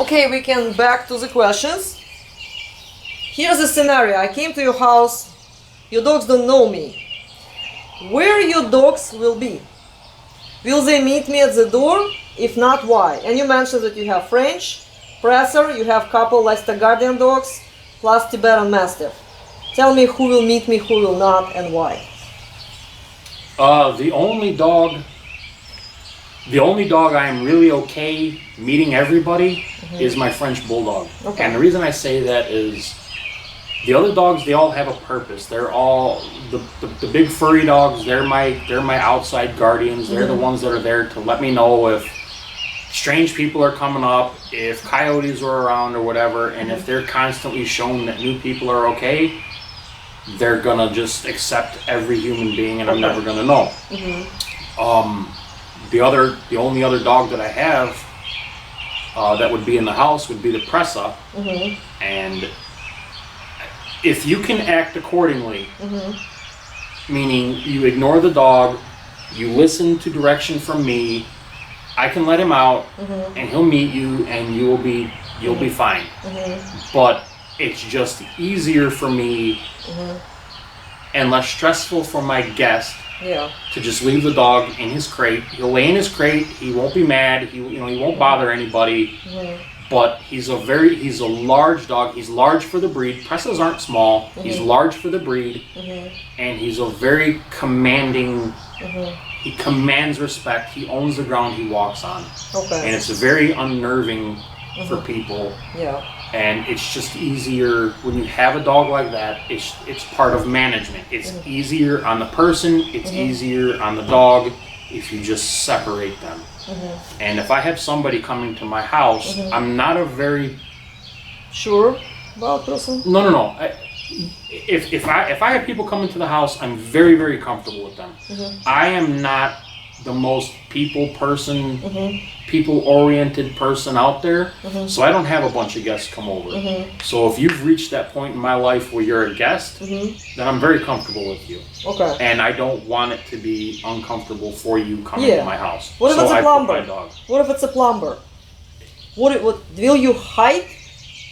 Okay, we can back to the questions. Here's a scenario. I came to your house. Your dogs don't know me. Where your dogs will be? Will they meet me at the door? If not, why? And you mentioned that you have French, Presser, you have couple Leicester Guardian dogs, plus Tibetan Mastiff. Tell me who will meet me, who will not, and why. The only dog I am really okay meeting everybody is my French Bulldog. Okay. And the reason I say that is the other dogs, they all have a purpose. They're all the big furry dogs. They're my outside guardians. They're the ones that are there to let me know if strange people are coming up, if coyotes are around or whatever, and if they're constantly shown that new people are okay, they're gonna just accept every human being, and I'm never gonna know. The only other dog that I have that would be in the house would be the Pressa, and if you can act accordingly, meaning you ignore the dog, you listen to direction from me, I can let him out, and he'll meet you, and you'll be fine. But it's just easier for me and less stressful for my guest to just leave the dog in his crate. He'll lay in his crate. He won't be mad. He won't bother anybody. But he's a large dog. He's large for the breed. Pressas aren't small. He's large for the breed, and he's a very commanding. He commands respect. He owns the ground he walks on. And it's very unnerving for people. And it's just easier when you have a dog like that. It's part of management. It's easier on the person. It's easier on the dog if you just separate them. And if I have somebody coming to my house, I'm not a very sure about person. No. If I have people coming to the house, I'm very, very comfortable with them. I am not the most people-oriented person out there, so I don't have a bunch of guests come over. So if you've reached that point in my life where you're a guest, then I'm very comfortable with you. And I don't want it to be uncomfortable for you coming to my house. What if it's a plumber? Dog. What if it's a plumber? What will you hide?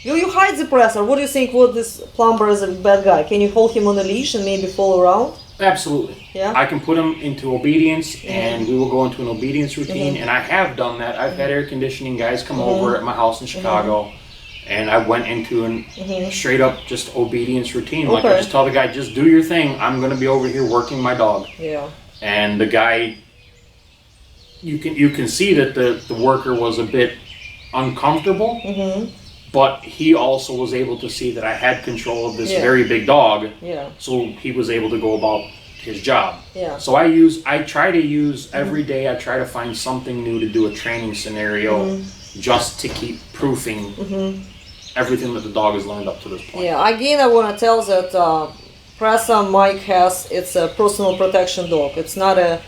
Will you hide the Presser? What do you think? What this plumber is a bad guy? Can you hold him on a leash and maybe follow around? Absolutely. Yeah. I can put him into obedience, and we will go into an obedience routine. And I have done that. I've had air conditioning guys come over at my house in Chicago, and I went into an straight up just obedience routine. Like I just tell the guy, just do your thing. I'm going to be over here working my dog. And the guy, you can see that the worker was a bit uncomfortable. But he also was able to see that I had control of this very big dog, so he was able to go about his job. So I try to use every day. I try to find something new to do a training scenario, just to keep proofing everything that the dog has learned up to this point. Again, I want to tell that Pressa Mike has. It's a personal protection dog. It's not a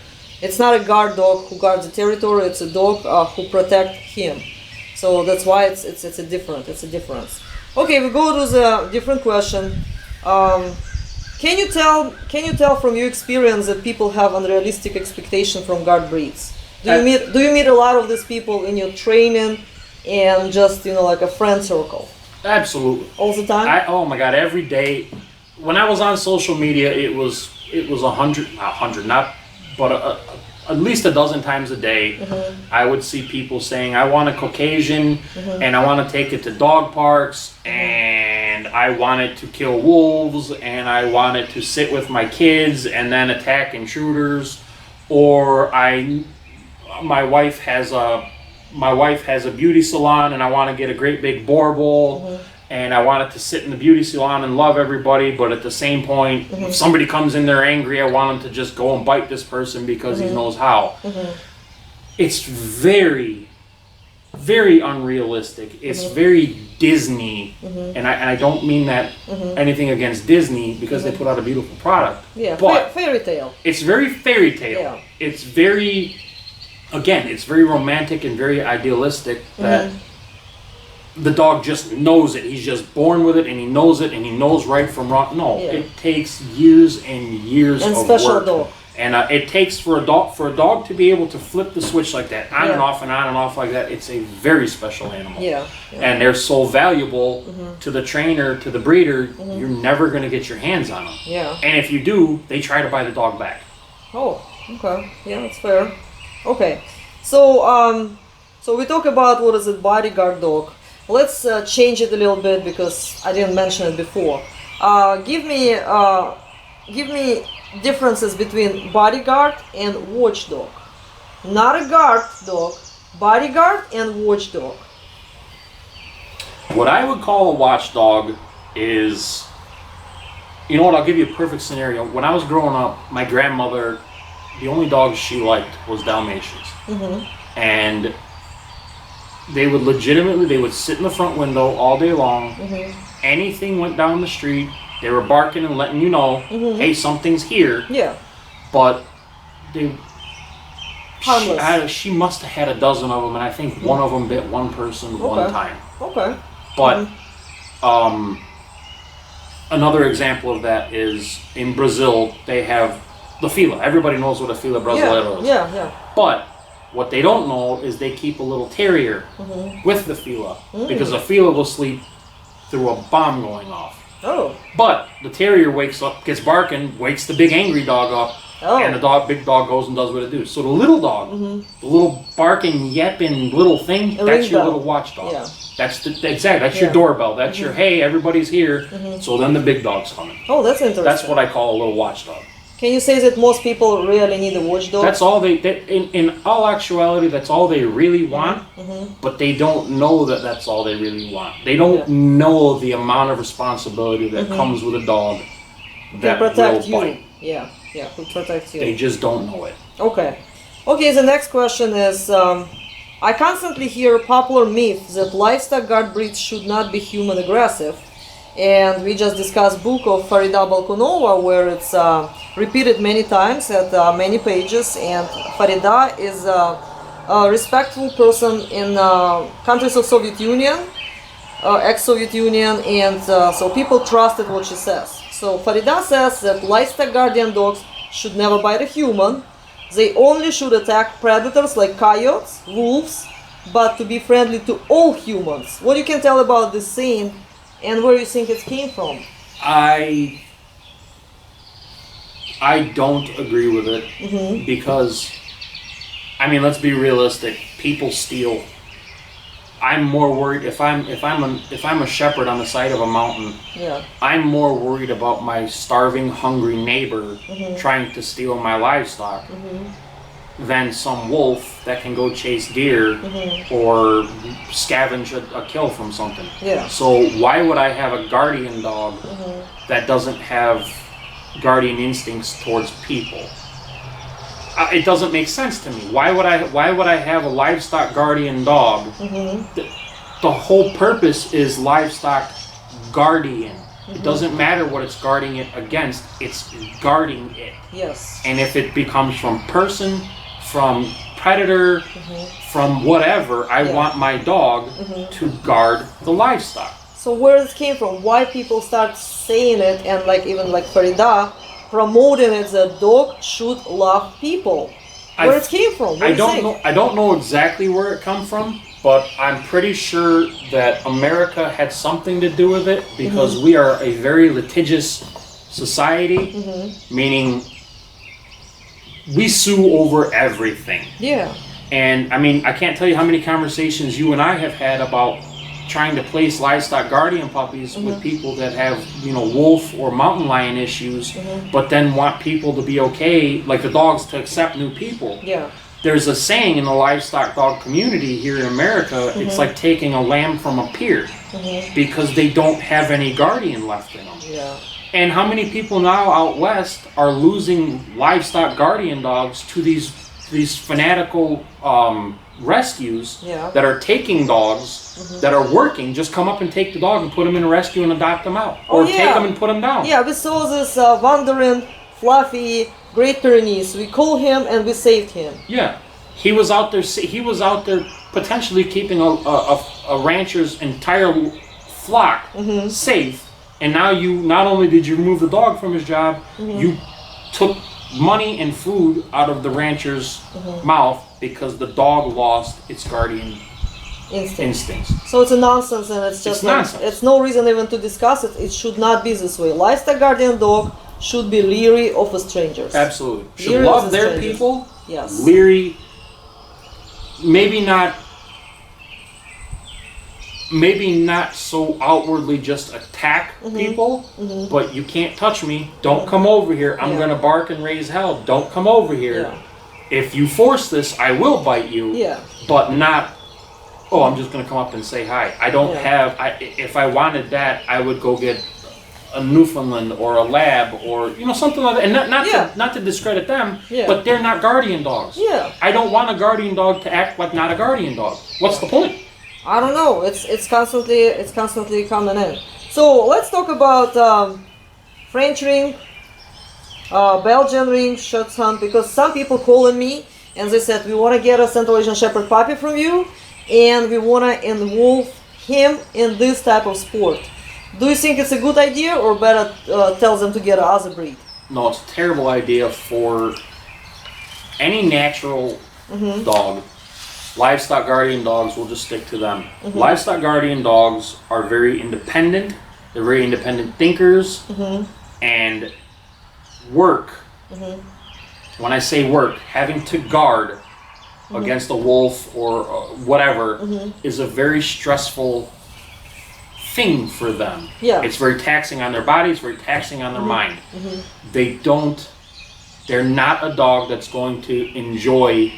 guard dog who guards the territory. It's a dog who protects him. So that's why it's a difference. Okay, we go to the different question. Can you tell from your experience that people have unrealistic expectation from guard breeds? Do you meet a lot of these people in your training and just like a friend circle? Absolutely. All the time? Oh my God, every day. When I was on social media, it was 100, not, but at least a dozen times a day, I would see people saying, I want a Caucasian, and I want to take it to dog parks, and I want it to kill wolves, and I want it to sit with my kids and then attack intruders, or my wife has a beauty salon, and I want to get a great big boar bowl, and I want it to sit in the beauty salon and love everybody, but at the same point, if somebody comes in there angry, I want him to just go and bite this person because he knows how. It's very, very unrealistic. It's very Disney, and I don't mean that anything against Disney, because they put out a beautiful product. But fairy tale. It's very fairy tale. It's very, again, it's very romantic and very idealistic that the dog just knows it. He's just born with it, and he knows it, and he knows right from wrong. No, it takes years and years of special work. dog. And it takes for a dog to be able to flip the switch like that, on and off and on and off like that. It's a very special animal. Yeah. And they're so valuable to the trainer, to the breeder. You're never going to get your hands on them. Yeah. And if you do, they try to buy the dog back. Oh, okay. Yeah, that's fair. Okay. So so we talk about what is it, bodyguard dog. Let's change it a little bit because I didn't mention it before. Give me differences between bodyguard and watchdog. Not a guard dog, bodyguard and watchdog. What I would call a watchdog is, you know what, I'll give you a perfect scenario. When I was growing up, my grandmother, the only dog she liked was Dalmatians. And they would sit in the front window all day long. Anything went down the street, they were barking and letting you know, hey, something's here. Yeah. But Harmless. she must have had a dozen of them, and I think one of them bit one person one time. Okay. But another example of that is in Brazil, they have the fila. Everybody knows what a fila brasileiro is. Yeah. But what they don't know is they keep a little terrier with the fila, because a fila will sleep through a bomb going off. Oh. But the terrier wakes up, gets barking, wakes the big angry dog up, and the big dog goes and does what it does. So the little dog, the little barking, yapping little thing, that's your little watchdog. Yeah. That's that's your doorbell. That's your, hey, everybody's here. So then the big dog's coming. Oh, that's interesting. That's what I call a little watchdog. Can you say that most people really need a watchdog? That's all in all actuality, that's all they really want, but they don't know that that's all they really want. They don't know the amount of responsibility that comes with a dog that protect will bite. you. Yeah, who protects you. They just don't know it. Okay, the next question is, I constantly hear a popular myth that livestock guard breeds should not be human aggressive. And we just discussed book of Farida Balkonova, where it's repeated many times at many pages, and Farida is a respectful person in countries of Soviet Union, ex-Soviet Union, and so people trusted what she says. So Farida says that livestock guardian dogs should never bite a human. They only should attack predators like coyotes, wolves, but to be friendly to all humans. What you can tell about this saying? And where you think it came from? I don't agree with it because, I mean, let's be realistic. People steal. I'm more worried if I'm a shepherd on the side of a mountain. Yeah. I'm more worried about my starving, hungry neighbor trying to steal my livestock than some wolf that can go chase deer or scavenge a kill from something. Yeah. So why would I have a guardian dog that doesn't have guardian instincts towards people? It doesn't make sense to me. Why would I have a livestock guardian dog? The whole purpose is livestock guardian. It doesn't matter what it's guarding it against, it's guarding it. Yes. And if it becomes from person, from predator, from whatever, I want my dog to guard the livestock. So where it came from? Why people start saying it, and even like Farida promoting it that dog should love people? Where it came from? I don't know exactly where it come from, but I'm pretty sure that America had something to do with it because we are a very litigious society, meaning we sue over everything. Yeah. And I mean, I can't tell you how many conversations you and I have had about trying to place livestock guardian puppies with people that have, wolf or mountain lion issues, but then want people to be okay, like the dogs, to accept new people. Yeah. There's a saying in the livestock dog community here in America, it's like taking a lamb from a pier because they don't have any guardian left in them. Yeah. And how many people now out west are losing livestock guardian dogs to these fanatical rescues that are taking dogs that are working, just come up and take the dog and put them in a rescue and adopt them out, or take them and put them down. Yeah, we saw this wandering, fluffy Great Pyrenees. We called him and we saved him. Yeah, he was out there. He was out there potentially keeping a rancher's entire flock safe. And now not only did you remove the dog from his job, you took money and food out of the rancher's mouth because the dog lost its guardian instincts. So it's a nonsense, and it's just nonsense. It's no reason even to discuss it. It should not be this way. Livestock guardian dog should be leery of strangers. Absolutely. Should Leery love of their strangers. people. Yes. Leery. Maybe not so outwardly just attack people, but you can't touch me. Don't come over here. I'm gonna bark and raise hell. Don't come over here. Yeah. If you force this, I will bite you. Yeah. But not, oh, I'm just gonna come up and say hi. I don't have, if I wanted that, I would go get a Newfoundland or a Lab or, you know, something like that. And not to discredit them, but they're not guardian dogs. Yeah. I don't want a guardian dog to act like not a guardian dog. What's the point? I don't know. It's constantly coming in. So let's talk about French ring, Belgian ring, Shetland, because some people calling me and they said we want to get a Central Asian Shepherd puppy from you, and we want to involve him in this type of sport. Do you think it's a good idea, or better tell them to get another breed? No, it's a terrible idea for any natural dog. Livestock guardian dogs, we'll just stick to them. Livestock guardian dogs are very independent. They're very independent thinkers and work. When I say work, having to guard against a wolf or whatever is a very stressful thing for them. Yeah. It's very taxing on their bodies, very taxing on their mind. They're not a dog that's going to enjoy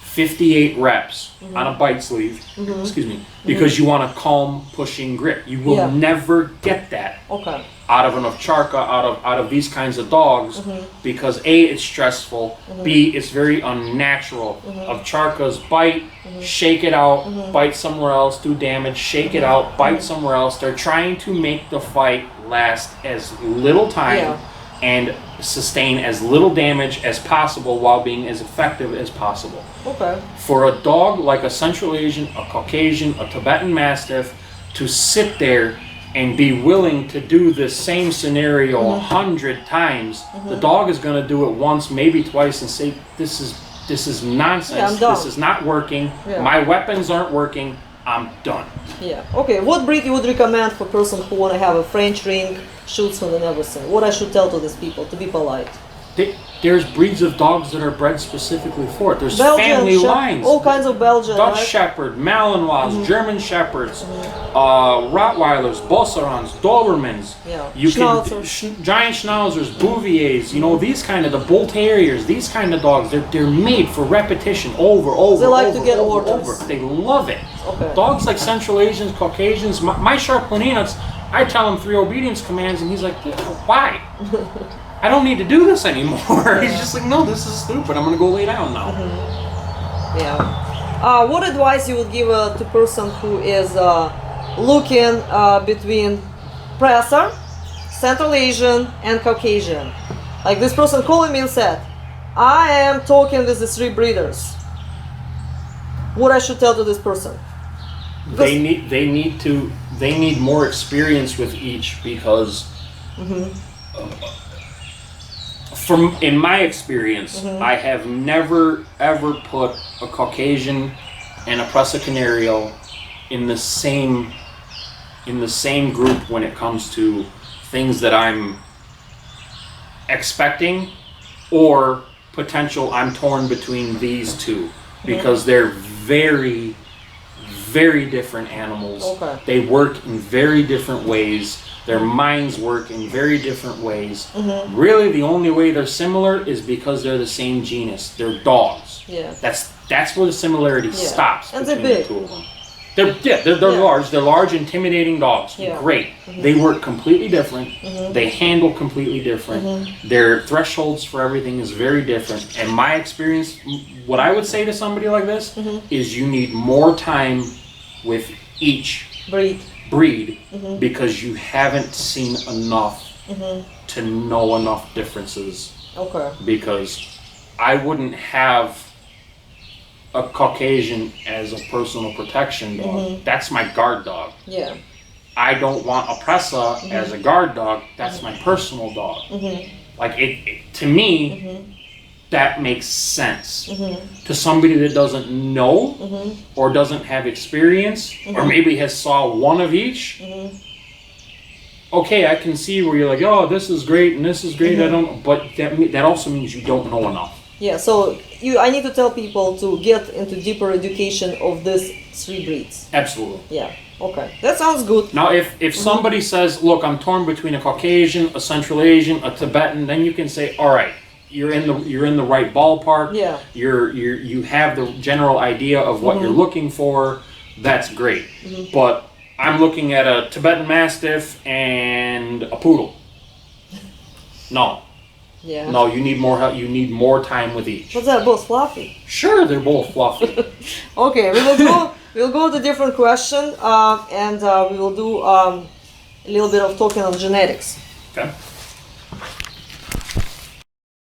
58 reps on a bite sleeve, excuse me, because you want a calm, pushing grip. You will never get that out of an Ovcharka, out of these kinds of dogs, because A, it's stressful, B, it's very unnatural. Ovcharkas bite, shake it out, bite somewhere else, do damage, shake it out, bite somewhere else. They're trying to make the fight last as little time and sustain as little damage as possible while being as effective as possible. For a dog like a Central Asian, a Caucasian, a Tibetan Mastiff to sit there and be willing to do the same scenario 100 times, the dog is going to do it once, maybe twice, and say, this is nonsense, this is not working, my weapons aren't working, I'm done. Okay, what breed you would recommend for person who want to have a French ring, Schutzhund and everything? What I should tell to these people to be polite? There's breeds of dogs that are bred specifically for it. There's Belgian, family lines. all kinds of Belgian, Dutch right? Shepherd, Malinois, German Shepherds, Rottweilers, Beaucerons, Dobermans. You can giant Schnauzers, Bouviers. You know, these kind of, the Bull Terriers. These kind of dogs. They're made for repetition over. They like to get orders. They love it. Dogs like Central Asians, Caucasians. My Sharp Planinots, I tell him 3 obedience commands, and he's like, why? I don't need to do this anymore. He's just like, no, this is stupid. I'm gonna go lay down now. What advice you would give to person who is looking between Presser, Central Asian, and Caucasian? Like this person calling me and said, I am talking with the 3 breeders. What I should tell to this person? They need more experience with each, because in my experience, I have never ever put a Caucasian and a Presa Canario in the same group when it comes to things that I'm expecting or potential. I'm torn between these two because they're very, very different animals. They work in very different ways. Their minds work in very different ways. Really, the only way they're similar is because they're the same genus. They're dogs. That's where the similarity stops and between they're big. the two of them. They're large. They're large, intimidating dogs. Great. They work completely different. They handle completely different. Their thresholds for everything is very different. And my experience, what I would say to somebody like this is you need more time with each breed because you haven't seen enough to know enough differences. Because I wouldn't have a Caucasian as a personal protection dog. That's my guard dog. I don't want a Presa as a guard dog. That's my personal dog. Like to me, that makes sense. To somebody that doesn't know or doesn't have experience or maybe has saw one of each. Okay, I can see where you're like, oh, this is great and this is great. I don't, but that also means you don't know enough. Yeah, so I need to tell people to get into deeper education of these 3 breeds. Absolutely. Yeah. Okay, that sounds good. Now, if somebody says, look, I'm torn between a Caucasian, a Central Asian, a Tibetan, then you can say, all right, you're in the right ballpark. Yeah. You have the general idea of what you're looking for. That's great. But I'm looking at a Tibetan Mastiff and a Poodle. No. Yeah. No, you need more help. You need more time with each. But they're both fluffy. Sure, they're both fluffy. Okay, we'll go to different question, and we will do a little bit of talking on genetics. Okay.